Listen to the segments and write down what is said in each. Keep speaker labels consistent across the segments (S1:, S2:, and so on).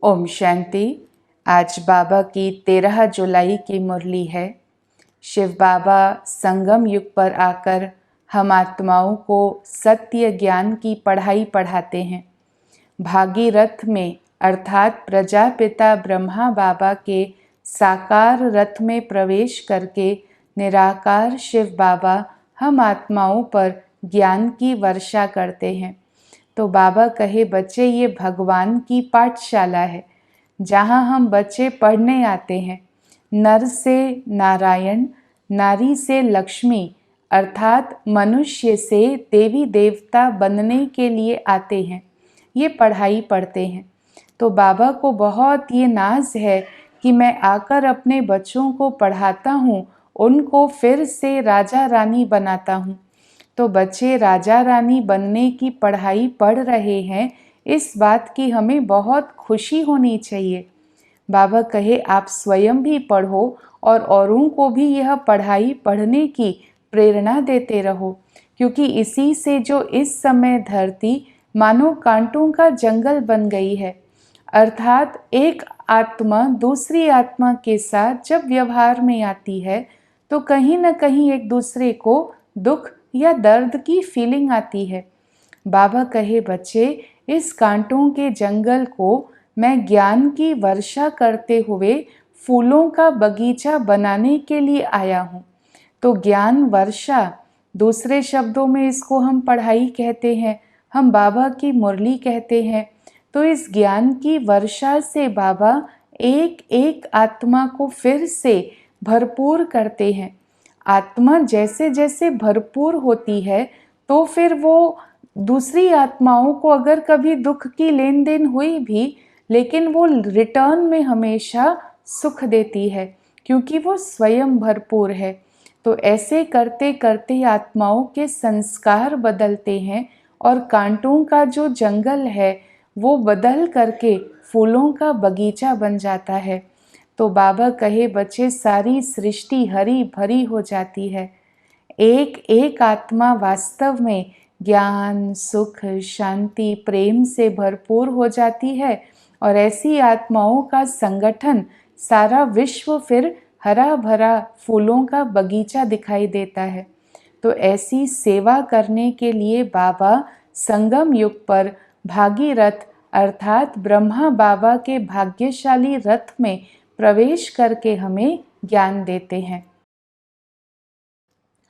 S1: ओम शांति। आज बाबा की 13 जुलाई की मुरली है। शिव बाबा संगम युग पर आकर हम आत्माओं को सत्य ज्ञान की पढ़ाई पढ़ाते हैं। भागीरथ में अर्थात प्रजापिता ब्रह्मा बाबा के साकार रथ में प्रवेश करके निराकार शिव बाबा हम आत्माओं पर ज्ञान की वर्षा करते हैं। तो बाबा कहे, बच्चे ये भगवान की पाठशाला है जहाँ हम बच्चे पढ़ने आते हैं। नर से नारायण, नारी से लक्ष्मी अर्थात मनुष्य से देवी देवता बनने के लिए आते हैं, ये पढ़ाई पढ़ते हैं। तो बाबा को बहुत ये नाज है कि मैं आकर अपने बच्चों को पढ़ाता हूँ, उनको फिर से राजा रानी बनाता हूँ। तो बच्चे राजा रानी बनने की पढ़ाई पढ़ रहे हैं, इस बात की हमें बहुत खुशी होनी चाहिए। बाबा कहे, आप स्वयं भी पढ़ो और औरों को भी यह पढ़ाई पढ़ने की प्रेरणा देते रहो, क्योंकि इसी से जो इस समय धरती मानो कांटों का जंगल बन गई है। अर्थात एक आत्मा दूसरी आत्मा के साथ जब व्यवहार में आती है तो कहीं न कहीं एक दूसरे को दुख या दर्द की फीलिंग आती है। बाबा कहे, बच्चे इस कांटों के जंगल को मैं ज्ञान की वर्षा करते हुए फूलों का बगीचा बनाने के लिए आया हूँ। तो ज्ञान वर्षा, दूसरे शब्दों में इसको हम पढ़ाई कहते हैं, हम बाबा की मुरली कहते हैं। तो इस ज्ञान की वर्षा से बाबा एक एक आत्मा को फिर से भरपूर करते हैं। आत्मा जैसे जैसे भरपूर होती है तो फिर वो दूसरी आत्माओं को अगर कभी दुख की लेन देन हुई भी, लेकिन वो रिटर्न में हमेशा सुख देती है, क्योंकि वो स्वयं भरपूर है। तो ऐसे करते करते आत्माओं के संस्कार बदलते हैं और कांटों का जो जंगल है वो बदल करके फूलों का बगीचा बन जाता है। तो बाबा कहे, बच्चे सारी सृष्टि हरी भरी हो जाती है। एक एक आत्मा वास्तव में ज्ञान, सुख, शांति, प्रेम से भरपूर हो जाती है और ऐसी आत्माओं का संगठन सारा विश्व फिर हरा भरा फूलों का बगीचा दिखाई देता है। तो ऐसी सेवा करने के लिए बाबा संगम युग पर भागीरथ अर्थात ब्रह्मा बाबा के भाग्यशाली रथ में प्रवेश करके हमें ज्ञान देते हैं।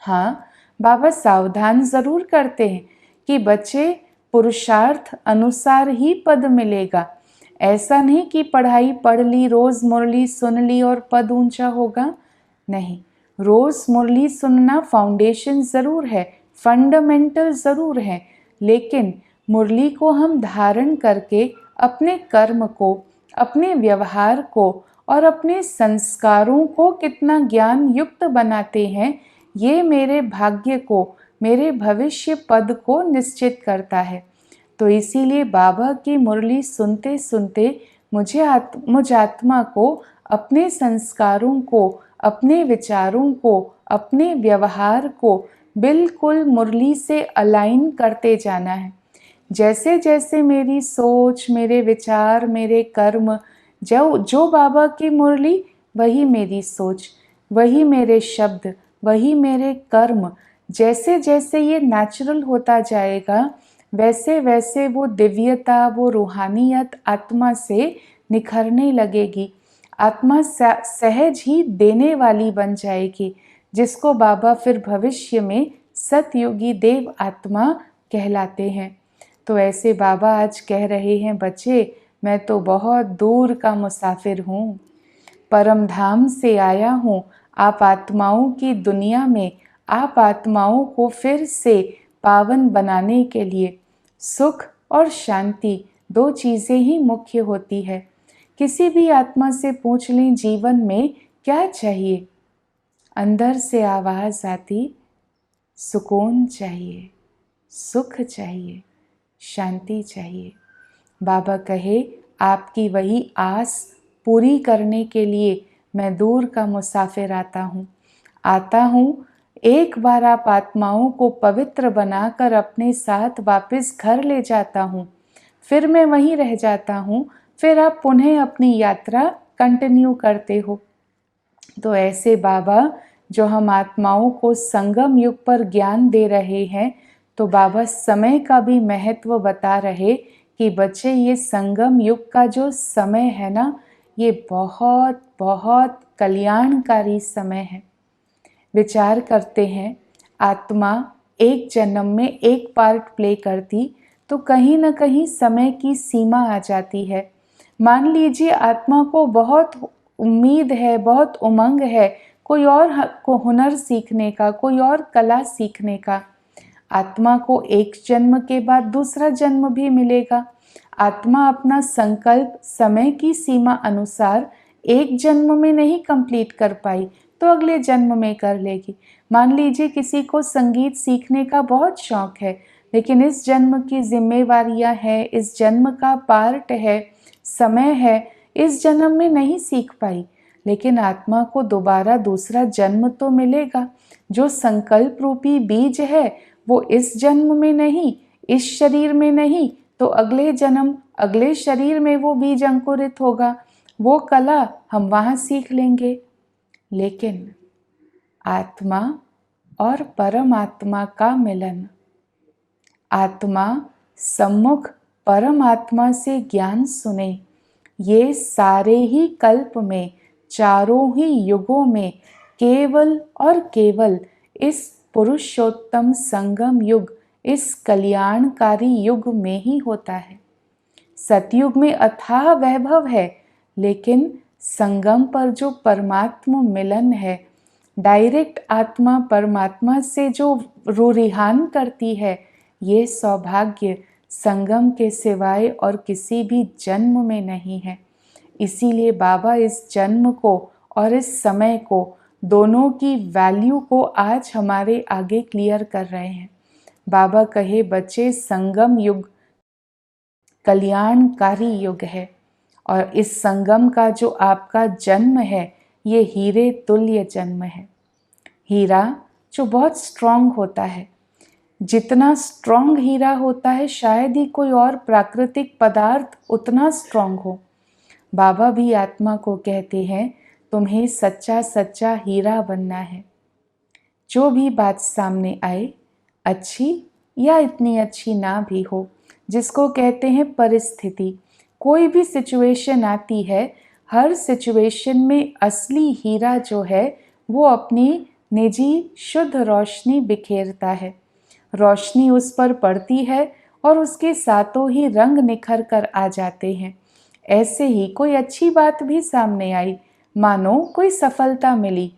S1: हाँ, बाबा सावधान जरूर करते हैं कि बच्चे पुरुषार्थ अनुसार ही पद मिलेगा। ऐसा नहीं कि पढ़ाई पढ़ ली, रोज मुरली सुन ली और पद ऊंचा होगा। नहीं, रोज मुरली सुनना फाउंडेशन जरूर है, फंडामेंटल जरूर है, लेकिन मुरली को हम धारण करके अपने कर्म को, अपने व्यवहार को और अपने संस्कारों को कितना ज्ञान युक्त बनाते हैं, ये मेरे भाग्य को, मेरे भविष्य पद को निश्चित करता है। तो इसीलिए बाबा की मुरली सुनते सुनते मुझ आत्मा को अपने संस्कारों को, अपने विचारों को, अपने व्यवहार को बिल्कुल मुरली से अलाइन करते जाना है। जैसे जैसे मेरी सोच, मेरे विचार, मेरे कर्म, जो बाबा की मुरली वही मेरी सोच, वही मेरे शब्द, वही मेरे कर्म, जैसे जैसे ये नेचुरल होता जाएगा वैसे वैसे वो दिव्यता, वो रूहानियत आत्मा से निखरने लगेगी। आत्मा सहज ही देने वाली बन जाएगी, जिसको बाबा फिर भविष्य में सतयुगी देव आत्मा कहलाते हैं। तो ऐसे बाबा आज कह रहे हैं, बच्चे मैं तो बहुत दूर का मुसाफिर हूँ, परम धाम से आया हूँ। आप आत्माओं की दुनिया में, आप आत्माओं को फिर से पावन बनाने के लिए सुख और शांति दो चीज़ें ही मुख्य होती है। किसी भी आत्मा से पूछ लें जीवन में क्या चाहिए, अंदर से आवाज़ आती, सुकून चाहिए, सुख चाहिए, शांति चाहिए। बाबा कहे, आपकी वही आस पूरी करने के लिए मैं दूर का मुसाफिर आता हूँ। एक बार आप आत्माओं को पवित्र बनाकर अपने साथ वापस घर ले जाता हूँ, फिर मैं वहीं रह जाता हूँ, फिर आप पुनः अपनी यात्रा कंटिन्यू करते हो। तो ऐसे बाबा जो हम आत्माओं को संगम युग पर ज्ञान दे रहे हैं, तो बाबा समय का भी महत्व बता रहे कि बच्चे ये संगम युग का जो समय है ना, ये बहुत बहुत कल्याणकारी समय है। विचार करते हैं, आत्मा एक जन्म में एक पार्ट प्ले करती तो कहीं ना कहीं समय की सीमा आ जाती है। मान लीजिए आत्मा को बहुत उम्मीद है, बहुत उमंग है कोई और को हुनर सीखने का, कोई और कला सीखने का। आत्मा को एक जन्म के बाद दूसरा जन्म भी मिलेगा। आत्मा अपना संकल्प समय की सीमा अनुसार एक जन्म में नहीं कंप्लीट कर पाई तो अगले जन्म में कर लेगी। मान लीजिए किसी को संगीत सीखने का बहुत शौक है, लेकिन इस जन्म की जिम्मेवारियां हैं, इस जन्म का पार्ट है, समय है, इस जन्म में नहीं सीख पाई। लेकिन आत्मा को दोबारा दूसरा जन्म तो मिलेगा। जो संकल्प रूपी बीज है वो इस जन्म में नहीं, इस शरीर में नहीं, तो अगले जन्म, अगले शरीर में वो बीज अंकुरित होगा। वो कला हम वहाँ सीख लेंगे। लेकिन आत्मा और परमात्मा का मिलन, आत्मा सम्मुख परमात्मा से ज्ञान सुने, ये सारे ही कल्प में, चारों ही युगों में केवल और केवल इस पुरुषोत्तम संगम युग, इस कल्याणकारी युग में ही होता है। सतयुग में अथाह वैभव है, लेकिन संगम पर जो परमात्मा मिलन है, डायरेक्ट आत्मा परमात्मा से जो रुरिहान करती है, ये सौभाग्य संगम के सिवाय और किसी भी जन्म में नहीं है। इसीलिए बाबा इस जन्म को और इस समय को, दोनों की वैल्यू को आज हमारे आगे क्लियर कर रहे हैं। बाबा कहे बच्चे, संगम युग कल्याणकारी युग है और इस संगम का जो आपका जन्म है, ये हीरे तुल्य जन्म है। हीरा जो बहुत स्ट्रांग होता है, जितना स्ट्रांग हीरा होता है शायद ही कोई और प्राकृतिक पदार्थ उतना स्ट्रांग हो। बाबा भी आत्मा को कहते हैं, तुम्हें सच्चा सच्चा हीरा बनना है। जो भी बात सामने आए, अच्छी या इतनी अच्छी ना भी हो, जिसको कहते हैं परिस्थिति, कोई भी सिचुएशन आती है, हर सिचुएशन में असली हीरा जो है वो अपनी निजी शुद्ध रोशनी बिखेरता है। रोशनी उस पर पड़ती है और उसके साथों ही रंग निखर कर आ जाते हैं। ऐसे ही कोई अच्छी बात भी सामने आई, मानो कोई सफलता मिली,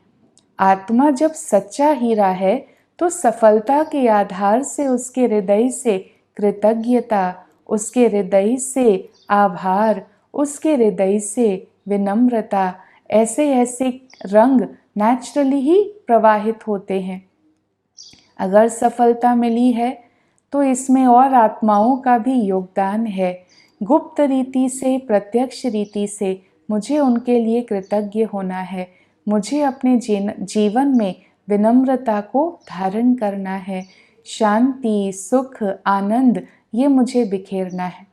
S1: आत्मा जब सच्चा हीरा है तो सफलता के आधार से उसके हृदय से कृतज्ञता, उसके हृदय से आभार, उसके हृदय से विनम्रता, ऐसे ऐसे रंग नेचुरली ही प्रवाहित होते हैं। अगर सफलता मिली है तो इसमें और आत्माओं का भी योगदान है। गुप्त रीति से, प्रत्यक्ष रीति से मुझे उनके लिए कृतज्ञ होना है। मुझे अपने जीवन में विनम्रता को धारण करना है। शांति, सुख, आनंद ये मुझे बिखेरना है।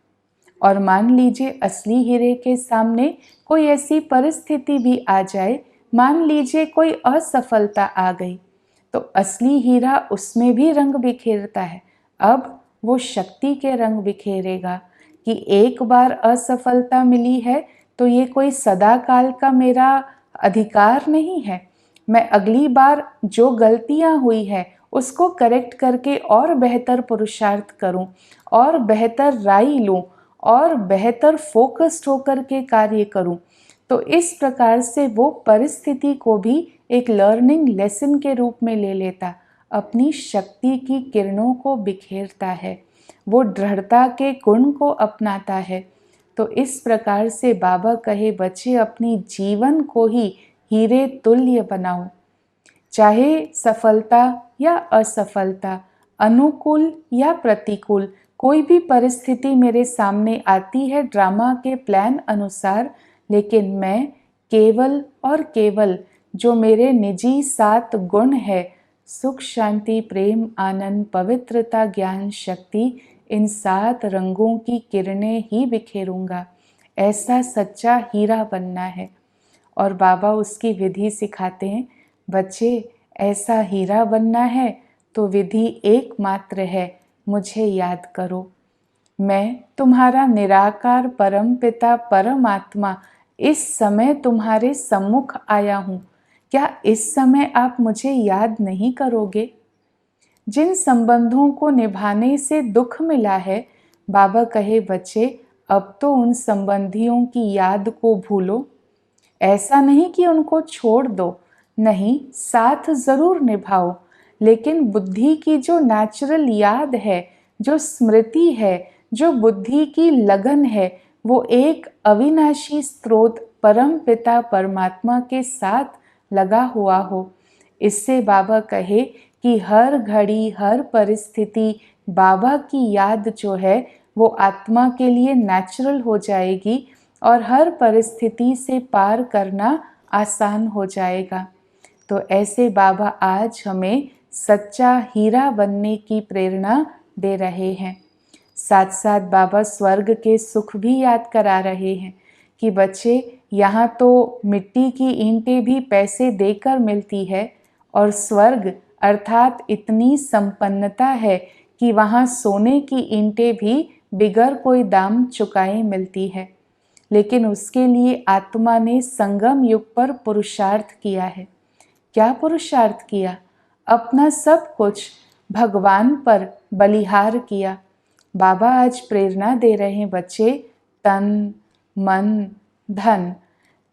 S1: और मान लीजिए असली हीरे के सामने कोई ऐसी परिस्थिति भी आ जाए, मान लीजिए कोई असफलता आ गई, तो असली हीरा उसमें भी रंग बिखेरता है। अब वो शक्ति के रंग बिखेरेगा कि एक बार असफलता मिली है तो ये कोई सदा काल का मेरा अधिकार नहीं है। मैं अगली बार जो गलतियां हुई है उसको करेक्ट करके और बेहतर पुरुषार्थ करूं, और बेहतर राय लूं, और बेहतर फोकस्ड होकर के कार्य करूं। तो इस प्रकार से वो परिस्थिति को भी एक लर्निंग लेसन के रूप में ले लेता, अपनी शक्ति की किरणों को बिखेरता है, वो दृढ़ता के गुण को अपनाता है। तो इस प्रकार से बाबा कहे बच्चे, अपनी जीवन को ही हीरे तुल्य बनाओ। चाहे सफलता या असफलता, अनुकूल या प्रतिकूल, कोई भी परिस्थिति मेरे सामने आती है ड्रामा के प्लान अनुसार, लेकिन मैं केवल और केवल जो मेरे निजी 7 गुण है, सुख, शांति, प्रेम, आनंद, पवित्रता, ज्ञान, शक्ति, इन 7 रंगों की किरणें ही बिखेरूंगा। ऐसा सच्चा हीरा बनना है। और बाबा उसकी विधि सिखाते हैं, बच्चे ऐसा हीरा बनना है तो विधि एकमात्र है, मुझे याद करो। मैं तुम्हारा निराकार परम पिता परमात्मा इस समय तुम्हारे सम्मुख आया हूँ। क्या इस समय आप मुझे याद नहीं करोगे? जिन संबंधों को निभाने से दुख मिला है, बाबा कहे बच्चे अब तो उन संबंधियों की याद को भूलो। ऐसा नहीं कि उनको छोड़ दो, नहीं, साथ जरूर निभाओ, लेकिन बुद्धि की जो नेचुरल याद है, जो स्मृति है, जो बुद्धि की लगन है, वो एक अविनाशी स्रोत परम पिता परमात्मा के साथ लगा हुआ हो। इससे बाबा कहे कि हर घड़ी हर परिस्थिति बाबा की याद जो है वो आत्मा के लिए नेचुरल हो जाएगी और हर परिस्थिति से पार करना आसान हो जाएगा। तो ऐसे बाबा आज हमें सच्चा हीरा बनने की प्रेरणा दे रहे हैं। साथ साथ बाबा स्वर्ग के सुख भी याद करा रहे हैं कि बच्चे यहाँ तो मिट्टी की ईंटें भी पैसे देकर मिलती है और स्वर्ग अर्थात इतनी संपन्नता है कि वहाँ सोने की ईंटें भी बिगर कोई दाम चुकाए मिलती है। लेकिन उसके लिए आत्मा ने संगम युग पर पुरुषार्थ किया है। क्या पुरुषार्थ किया? अपना सब कुछ भगवान पर बलिहार किया। बाबा आज प्रेरणा दे रहे हैं बच्चे, तन मन धन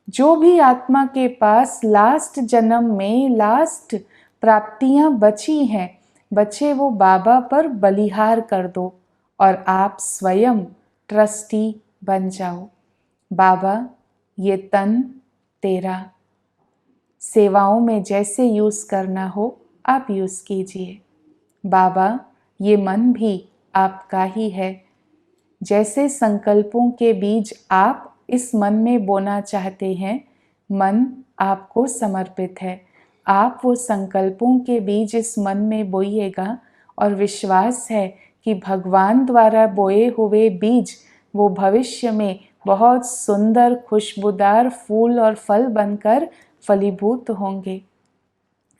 S1: जो भी आत्मा के पास लास्ट जन्म में लास्ट प्राप्तियां बची हैं, बच्चे वो बाबा पर बलिहार कर दो और आप स्वयं ट्रस्टी बन जाओ। बाबा ये तन तेरा, सेवाओं में जैसे यूज़ करना हो आप यूज़ कीजिए। बाबा ये मन भी आपका ही है। जैसे संकल्पों के बीज आप इस मन में बोना चाहते हैं, मन आपको समर्पित है। आप वो संकल्पों के बीज इस मन में बोइएगा और विश्वास है कि भगवान द्वारा बोए हुए बीज वो भविष्य में बहुत सुंदर खुशबूदार फूल और फल बनकर फलीभूत होंगे।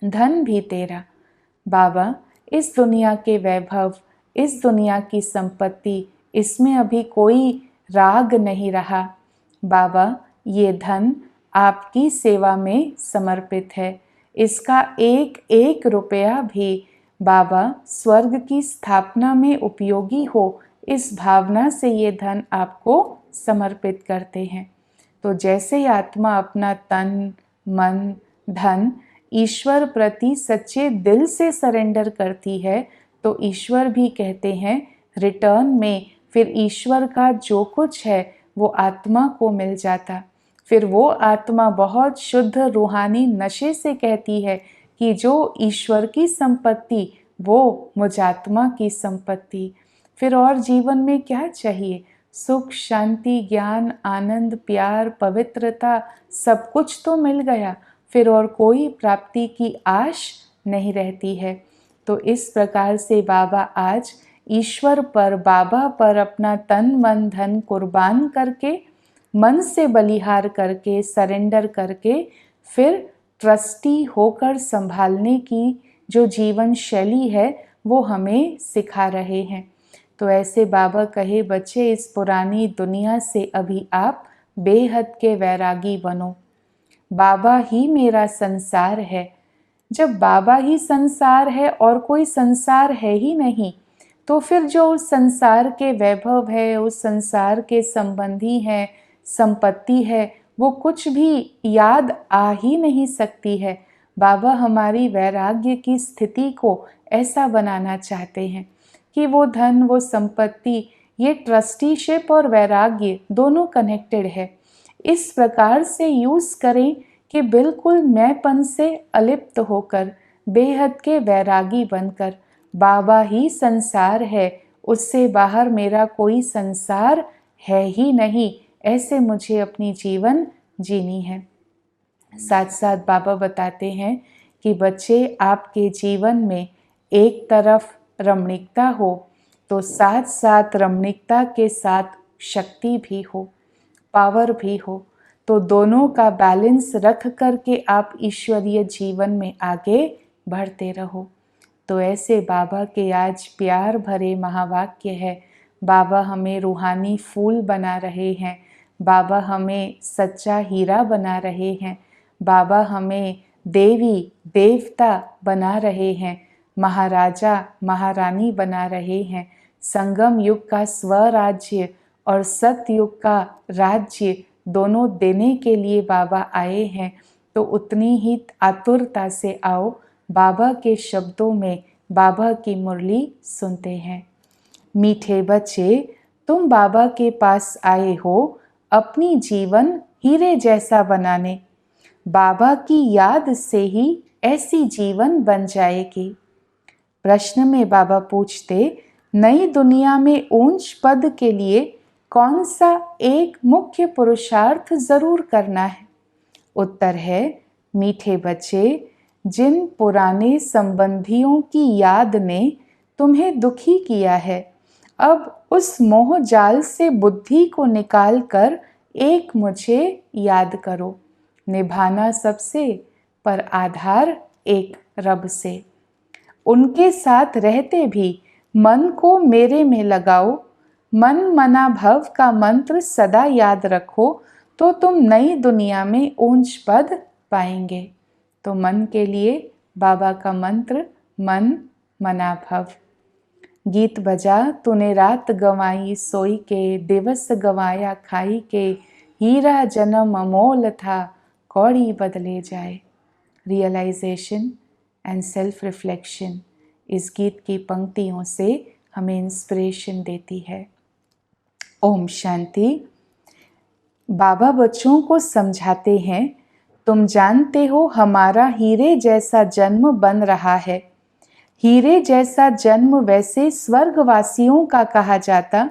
S1: धन भी तेरा। बाबा इस दुनिया के वैभव, इस दुनिया की संपत्ति, इसमें अभी कोई राग नहीं रहा। बाबा ये धन आपकी सेवा में समर्पित है। इसका एक एक रुपया भी बाबा स्वर्ग की स्थापना में उपयोगी हो, इस भावना से ये धन आपको समर्पित करते हैं। तो जैसे ही आत्मा अपना तन मन धन ईश्वर प्रति सच्चे दिल से सरेंडर करती है, तो ईश्वर भी कहते हैं रिटर्न में फिर ईश्वर का जो कुछ है वो आत्मा को मिल जाता। फिर वो आत्मा बहुत शुद्ध रूहानी नशे से कहती है कि जो ईश्वर की संपत्ति वो मुझ आत्मा की संपत्ति। फिर और जीवन में क्या चाहिए? सुख शांति ज्ञान आनंद प्यार पवित्रता सब कुछ तो मिल गया, फिर और कोई प्राप्ति की आश नहीं रहती है। तो इस प्रकार से बाबा आज ईश्वर पर बाबा पर अपना तन मन धन कुर्बान करके, मन से बलिहार करके सरेंडर करके फिर ट्रस्टी होकर संभालने की जो जीवन शैली है वो हमें सिखा रहे हैं। तो ऐसे बाबा कहे बच्चे इस पुरानी दुनिया से अभी आप बेहद के वैरागी बनो। बाबा ही मेरा संसार है। जब बाबा ही संसार है और कोई संसार है ही नहीं, तो फिर जो उस संसार के वैभव है, उस संसार के संबंधी हैं, संपत्ति है, वो कुछ भी याद आ ही नहीं सकती है। बाबा हमारी वैराग्य की स्थिति को ऐसा बनाना चाहते हैं कि वो धन वो संपत्ति, ये ट्रस्टीशिप और वैराग्य दोनों कनेक्टेड है। इस प्रकार से यूज़ करें कि बिल्कुल मैंपन से अलिप्त होकर बेहद के वैरागी बनकर, बाबा ही संसार है, उससे बाहर मेरा कोई संसार है ही नहीं, ऐसे मुझे अपनी जीवन जीनी है। साथ साथ बाबा बताते हैं कि बच्चे आपके जीवन में एक तरफ रमणीकता हो तो साथ साथ रमणीकता के साथ शक्ति भी हो। पावर भी हो, तो दोनों का बैलेंस रख करके आप ईश्वरीय जीवन में आगे बढ़ते रहो। तो ऐसे बाबा के आज प्यार भरे महावाक्य है। बाबा हमें रूहानी फूल बना रहे हैं, बाबा हमें सच्चा हीरा बना रहे हैं, बाबा हमें देवी देवता बना रहे हैं, महाराजा महारानी बना रहे हैं। संगम युग का स्वराज्य और सतयुग का राज्य दोनों देने के लिए बाबा आए हैं। तो उतनी ही आतुरता से आओ, बाबा के शब्दों में बाबा की मुरली सुनते हैं। मीठे बच्चे, तुम बाबा के पास आए हो अपनी जीवन हीरे जैसा बनाने। बाबा की याद से ही ऐसी जीवन बन जाएगी। प्रश्न में बाबा पूछते, नई दुनिया में ऊंच पद के लिए कौन सा एक मुख्य पुरुषार्थ जरूर करना है? उत्तर है, मीठे बच्चे, जिन पुराने संबंधियों की याद ने तुम्हें दुखी किया है, अब उस मोह जाल से बुद्धि को निकाल कर एक मुझे याद करो। निभाना सबसे, पर आधार एक रब से। उनके साथ रहते भी मन को मेरे में लगाओ। मन मना भव का मंत्र सदा याद रखो, तो तुम नई दुनिया में ऊंच पद पाएंगे। तो मन के लिए बाबा का मंत्र, मन मना भव। गीत बजा तूने रात गंवाई सोई के, दिवस गंवाया खाई के, हीरा जन्म अमोल था कौड़ी बदले जाए। रियलाइजेशन एंड सेल्फ रिफ्लेक्शन इस गीत की पंक्तियों से हमें इंस्पिरेशन देती है। ओम शांति। बाबा बच्चों को समझाते हैं, तुम जानते हो हमारा हीरे जैसा जन्म बन रहा है। हीरे जैसा जन्म वैसे स्वर्गवासियों का कहा जाता,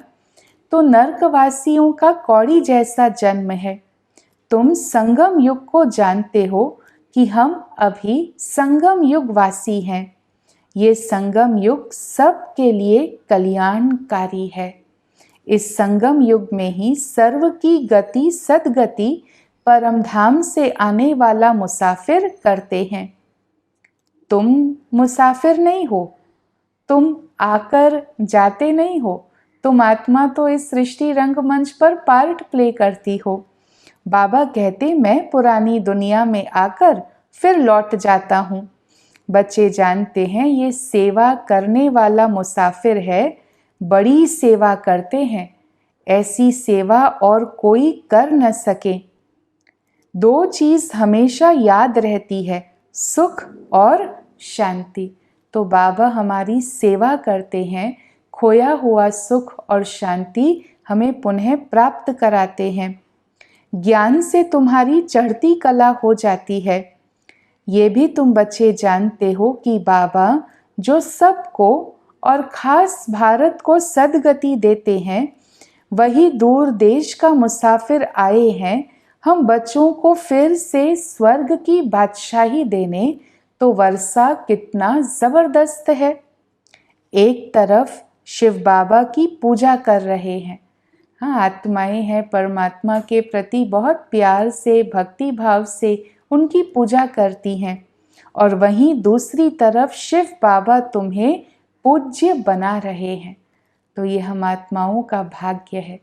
S1: तो नरकवासियों का कौड़ी जैसा जन्म है। तुम संगम युग को जानते हो कि हम अभी संगम युग वासी हैं। ये संगम युग सबके लिए कल्याणकारी है। इस संगम युग में ही सर्व की गति सदगति परम धाम से आने वाला मुसाफिर करते हैं। तुम मुसाफिर नहीं हो, तुम आकर जाते नहीं हो, तुम आत्मा तो इस सृष्टि रंगमंच पर पार्ट प्ले करती हो। बाबा कहते, मैं पुरानी दुनिया में आकर फिर लौट जाता हूँ। बच्चे जानते हैं ये सेवा करने वाला मुसाफिर है, बड़ी सेवा करते हैं। ऐसी सेवा और कोई कर न सके। दो चीज हमेशा याद रहती है, सुख और शांति। तो बाबा हमारी सेवा करते हैं, खोया हुआ सुख और शांति हमें पुनः प्राप्त कराते हैं। ज्ञान से तुम्हारी चढ़ती कला हो जाती है। ये भी तुम बच्चे जानते हो कि बाबा जो सबको और खास भारत को सदगति देते हैं, वही दूर देश का मुसाफिर आए हैं हम बच्चों को फिर से स्वर्ग की बादशाही देने। तो वर्षा कितना जबरदस्त है। एक तरफ शिव बाबा की पूजा कर रहे हैं, हाँ, आत्माएं हैं परमात्मा के प्रति बहुत प्यार से भक्ति भाव से उनकी पूजा करती हैं, और वहीं दूसरी तरफ शिव बाबा तुम्हें पूज्य बना रहे हैं। तो ये हम आत्माओं का भाग्य है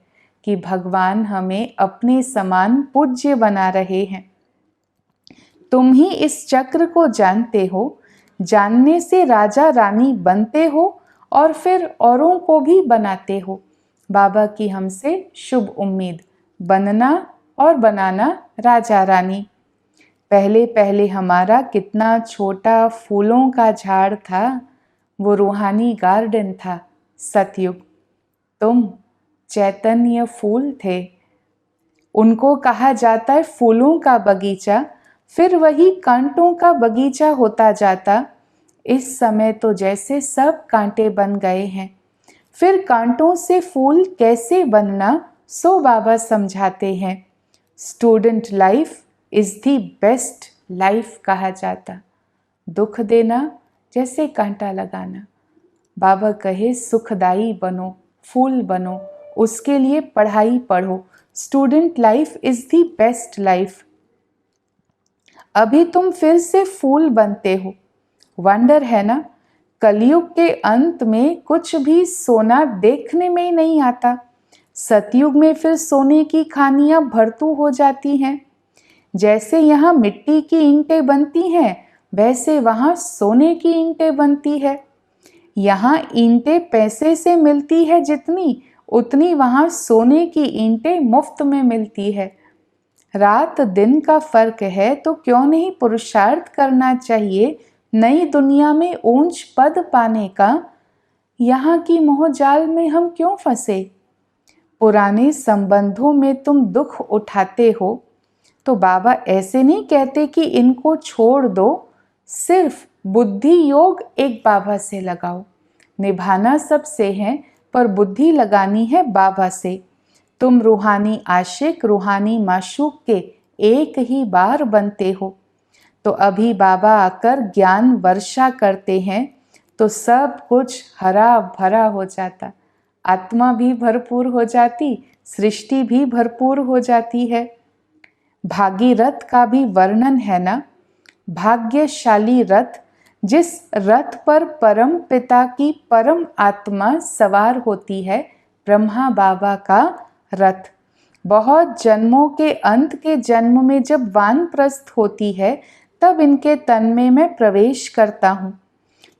S1: कि भगवान हमें अपने समान पूज्य बना रहे हैं। तुम ही इस चक्र को जानते हो, जानने से राजा रानी बनते हो और फिर औरों को भी बनाते हो। बाबा की हमसे शुभ उम्मीद, बनना और बनाना राजा रानी। पहले पहले हमारा कितना छोटा फूलों का झाड़ था, वो रूहानी गार्डन था सतयुग। तुम चैतन्य फूल थे, उनको कहा जाता है फूलों का बगीचा, फिर वही कांटों का बगीचा होता जाता। इस समय तो जैसे सब कांटे बन गए हैं। फिर कांटों से फूल कैसे बनना, सो बाबा समझाते हैं। Student life is the best life कहा जाता। दुख देना जैसे कांटा लगाना। बाबा कहे सुखदाई बनो, फूल बनो, उसके लिए पढ़ाई पढ़ो, student life is the best life. अभी तुम फिर से फूल बनते हो। वंडर है ना, कलयुग के अंत में कुछ भी सोना देखने में ही नहीं आता। सतयुग में फिर सोने की खानियां भरतू हो जाती हैं। जैसे यहाँ मिट्टी की ईंटें बनती हैं, वैसे वहाँ सोने की ईंटें बनती है। यहाँ ईंटें पैसे से मिलती है जितनी, उतनी वहाँ सोने की ईंटें मुफ्त में मिलती है। रात दिन का फर्क है, तो क्यों नहीं पुरुषार्थ करना चाहिए नई दुनिया में ऊंच पद पाने का। यहाँ की मोहजाल में हम क्यों फंसे? पुराने संबंधों में तुम दुख उठाते हो, तो बाबा ऐसे नहीं कहते कि इनको छोड़ दो, सिर्फ बुद्धि योग एक बाबा से लगाओ। निभाना सबसे है, पर बुद्धि लगानी है बाबा से। तुम रूहानी आशिक, रूहानी माशूक के एक ही बार बनते हो। तो अभी बाबा आकर ज्ञान वर्षा करते हैं, तो सब कुछ हरा भरा हो जाता। आत्मा भी भरपूर हो जाती, सृष्टि भी भरपूर हो जाती है। भागीरथ का भी वर्णन है ना, भाग्यशाली रथ, जिस रथ पर परम पिता की परम आत्मा सवार होती है, ब्रह्मा बाबा का रथ। बहुत जन्मों के अंत के जन्म में जब वानप्रस्थ होती है, तब इनके तन में मैं प्रवेश करता हूँ।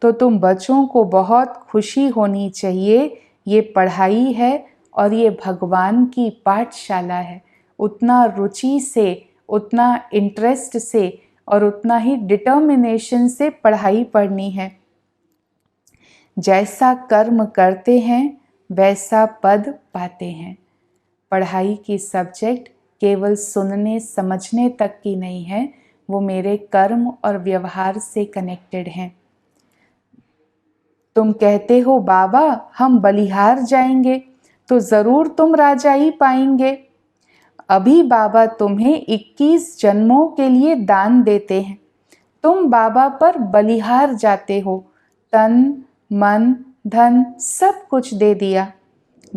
S1: तो तुम बच्चों को बहुत खुशी होनी चाहिए। ये पढ़ाई है और ये भगवान की पाठशाला है। उतना रुचि से, उतना इंटरेस्ट से और उतना ही डिटर्मिनेशन से पढ़ाई पढ़नी है। जैसा कर्म करते हैं वैसा पद पाते हैं। पढ़ाई की सब्जेक्ट केवल सुनने समझने तक की नहीं है, वो मेरे कर्म और व्यवहार से कनेक्टेड हैं। तुम कहते हो बाबा हम बलिहार जाएंगे, तो ज़रूर तुम राजा ही पाएंगे। अभी बाबा तुम्हें 21 जन्मों के लिए दान देते हैं। तुम बाबा पर बलिहार जाते हो, तन मन धन सब कुछ दे दिया।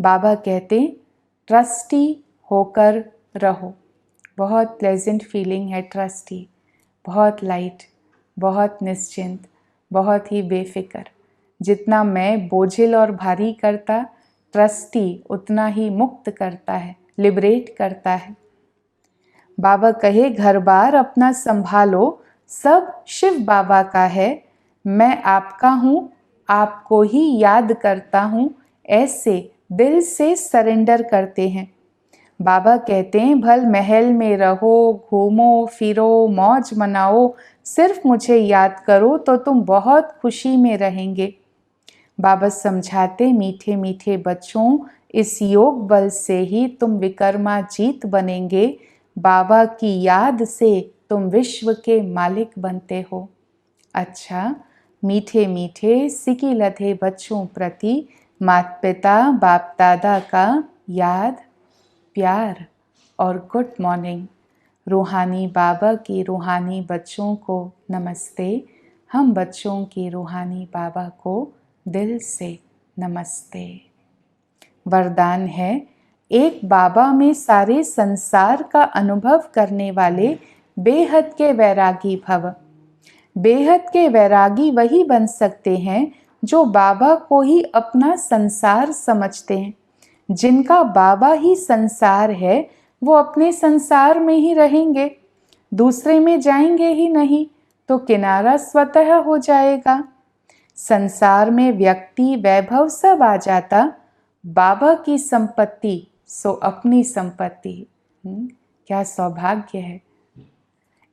S1: बाबा कहते ट्रस्टी होकर रहो। बहुत प्लेजेंट फीलिंग है ट्रस्टी, बहुत लाइट, बहुत निश्चिंत, बहुत ही बेफिक्र। जितना मैं बोझिल और भारी करता, ट्रस्टी उतना ही मुक्त करता है, लिबरेट करता है। बाबा कहे घर बार अपना संभालो, सब शिव बाबा का है। मैं आपका हूँ, आपको ही याद करता हूँ, ऐसे दिल से सरेंडर करते हैं। बाबा कहते हैं भल महल में रहो, घूमो फिरो, मौज मनाओ, सिर्फ मुझे याद करो तो तुम बहुत खुशी में रहेंगे। बाबा समझाते मीठे मीठे बच्चों, इस योग बल से ही तुम विकर्माजीत बनेंगे। बाबा की याद से तुम विश्व के मालिक बनते हो। अच्छा, मीठे मीठे सिकी लधे बच्चों प्रति माता पिता बाप दादा का याद, प्यार और गुड मॉर्निंग। रूहानी बाबा की रूहानी बच्चों को नमस्ते। हम बच्चों की रूहानी बाबा को दिल से नमस्ते। वरदान है, एक बाबा में सारे संसार का अनुभव करने वाले बेहद के वैरागी भव। बेहद के वैरागी वही बन सकते हैं जो बाबा को ही अपना संसार समझते हैं। जिनका बाबा ही संसार है, वो अपने संसार में ही रहेंगे, दूसरे में जाएंगे ही नहीं, तो किनारा स्वतः हो जाएगा। संसार में व्यक्ति वैभव सब आ जाता, बाबा की संपत्ति सो अपनी संपत्ति। क्या सौभाग्य है।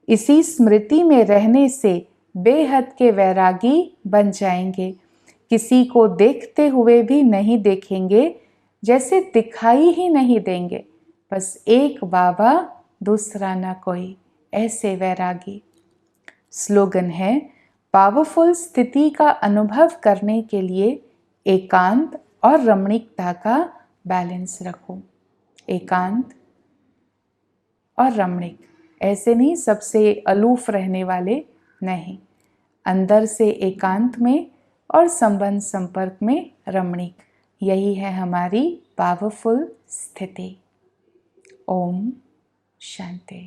S1: इसी स्मृति में रहने से बेहद के वैरागी बन जाएंगे। किसी को देखते हुए भी नहीं देखेंगे, जैसे दिखाई ही नहीं देंगे। बस एक बाबा, दूसरा ना कोई, ऐसे वैरागी। स्लोगन है, पावरफुल स्थिति का अनुभव करने के लिए एकांत और रमणीकता का बैलेंस रखो। एकांत और रमणीक, ऐसे नहीं सबसे अलूफ रहने वाले, नहीं, अंदर से एकांत में और संबंध संपर्क में रमणीक। यही है हमारी पावरफुल स्थिति। ओम शांति।